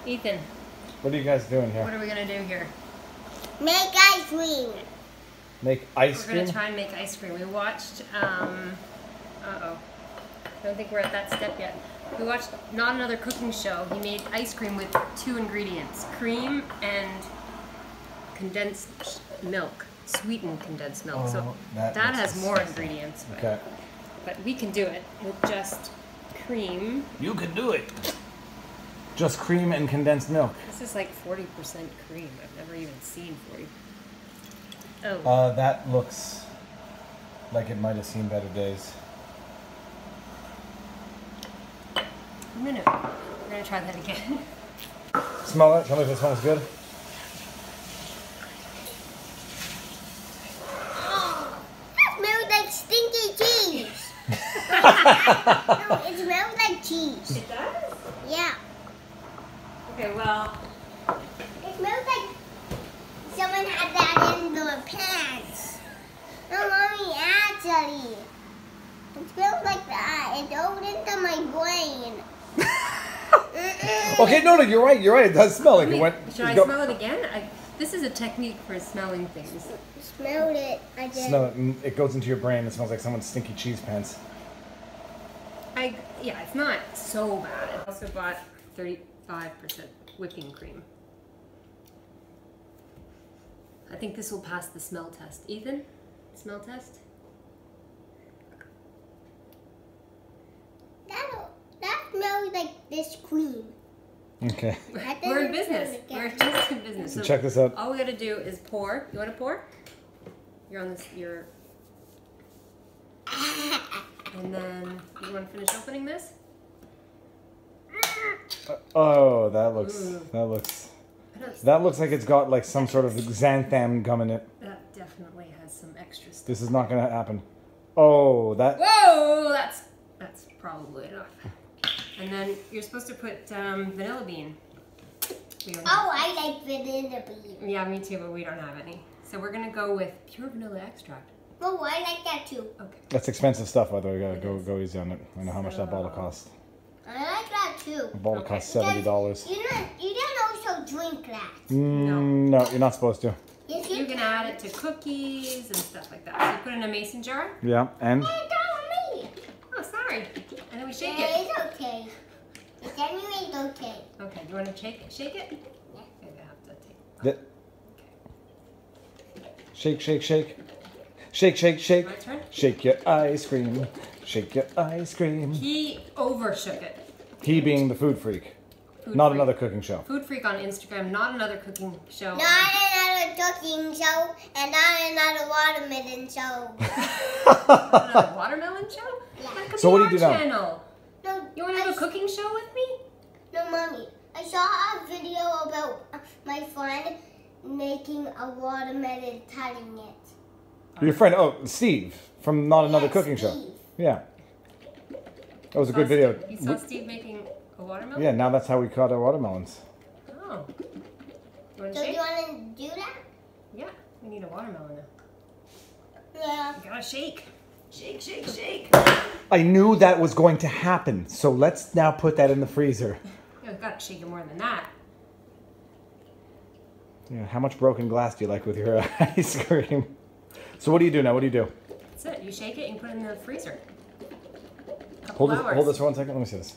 Ethan. What are you guys doing here? What are we gonna do here? Make ice cream. Make ice cream? We're gonna try and make ice cream. We watched, uh-oh. I don't think we're at that step yet. We watched Not Another Cooking Show. He made ice cream with 2 ingredients, cream and condensed milk, sweetened condensed milk. Oh, so that has looks more disgusting. ingredients. Okay. But we can do it with just cream. You can do it. Just cream and condensed milk. This is like 40% cream. I've never even seen 40. Oh. That looks like it might have seen better days. A minute. We're gonna try that again. Smell it. Tell me if it smells good. That smells like stinky cheese. No, it smells like cheese. It does? Yeah. Okay, well, It smells like someone had that in their pants. No, mommy, actually. It smells like that. It goes into my brain. Okay, no, you're right. You're right. It does smell like it went. should I go- smell it again? This is a technique for smelling things. Smelled it. I did. Smell it. And it goes into your brain. It smells like someone's stinky cheese pants. Yeah, it's not so bad. I also bought 35% whipping cream. I think this will pass the smell test. Ethan, smell test? That smells like this cream. Okay. That We're in doesn't business. smell We're like just in business. So check this out. All we gotta do is pour. You wanna pour? You're on this, and then, you wanna finish opening this? Oh, Ooh. that looks like it's got like some sort of xanthan gum in it. That definitely has some extra stuff. This is not gonna happen. Oh, that. Whoa, that's probably enough. And then you're supposed to put vanilla bean. We don't have- Oh, I like vanilla bean. Yeah, me too, but we don't have any. So we're gonna go with pure vanilla extract. Oh, I like that too. Okay. That's expensive stuff, by the way. You gotta It go easy on it. I know how much that bottle costs. I like that too. A bottle Okay. costs $70. You don't also drink that. No, you're not supposed to. Yes, You can add it to cookies and stuff like that. So you put it in a mason jar. Yeah, and Hey, don't me. Oh, sorry. And then we shake Yeah, it. it's okay. It's anyways okay. Okay, you wanna shake it? Yeah. Maybe I have to take. that. Shake, shake, shake. Shake, shake, shake. My turn? Shake your ice cream. Shake your ice cream. He overshook it. He being the food freak. Food Not freak. another cooking show. Food Freak on Instagram, Not Another Cooking Show. Not another cooking show and not another watermelon show. Another watermelon show? Yeah. That could So be what do our you do now? channel. No, You want to have a cooking show with me? No, mommy. I saw a video about my friend making a watermelon, cutting it. Your friend, Steve, from Not Another Yes, Cooking Show. Steve. Yeah. That was a good video. You saw Steve making a watermelon? Yeah, now that's how we cut our watermelons. Oh. You want to So shake? you want to do that? Yeah, we need a watermelon now. Yeah. You gotta shake. Shake, shake, shake. I knew that was going to happen, so let's now put that in the freezer. You gotta shake it more than that. Yeah, how much broken glass do you like with your ice cream? So what do you do now? What do you do? That's it. You shake it and put it in the freezer. Hold Couple hours. hold this for 1 second. Let me see this.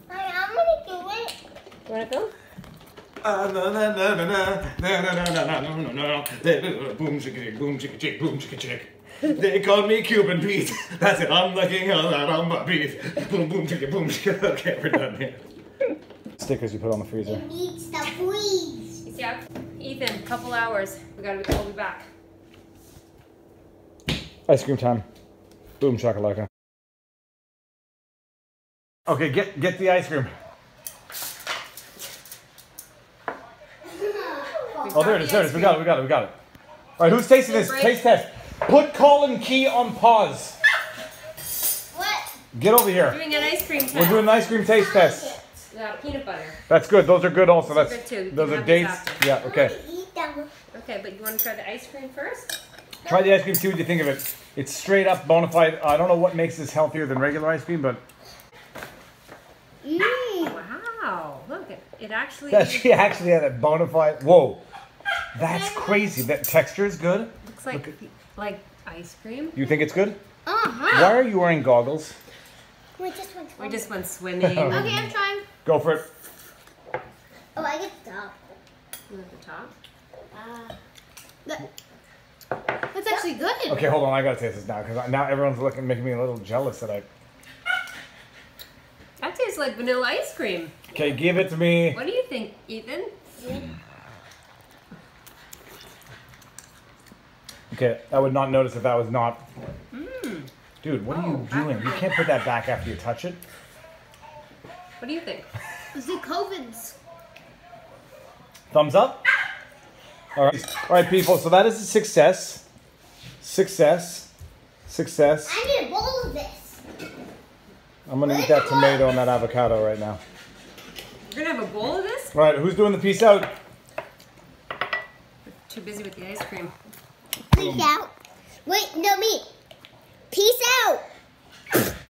I'm going to do it. You wanna go? Boom chicka chick, boom chicka chick, boom chicka chick. They call me Cuban Pete. That's it. I'm the king of that rumba beat. Boom boom chicka, boom chicka. Okay, we're done here. Stickers you put on the freezer. It needs to freeze. You see how? Ethan, couple hours. We'll be back. Ice cream time. Boom shakalaka. Okay, get the ice cream. Oh, there it is. There it is. We got it. All right, who's tasting this? Break. Taste test. Put Colin Key on pause. What? Get over here. Doing an ice cream test. We're doing an ice cream taste test. Peanut butter. That's good. Those are good also. Those are That's good too. You those can are have these dates. after. Yeah, okay. Eat them. Okay, but you want to try the ice cream first? Try the ice cream, see what you think of it. It's straight up bona fide. I don't know what makes this healthier than regular ice cream, but Mmm. It actually That she actually had a bona fide. Whoa, that's crazy. That texture is good. looks like ice cream. You think it's good? Uh-huh. Why are you wearing goggles? We just went We just went swimming. Okay, I'm trying. Go for it. Oh, I get the top. You want the top? That's actually good. Okay, hold on. I gotta taste this now because now everyone's making me a little jealous that I. That tastes like vanilla ice cream. Okay, give it to me. What do you think, Ethan? Okay, I would not notice if that was not. Dude, what are you doing? You can't put that back after you touch it. What do you think? It's the COVID's. Thumbs up. All right, people. So that is a success. Success. Success. I need a bowl of this. I'm gonna eat that tomato and that avocado right now. We're gonna have a bowl of this? All right, who's doing the peace out? Too busy with the ice cream. Peace out. Wait, no, me. Peace out.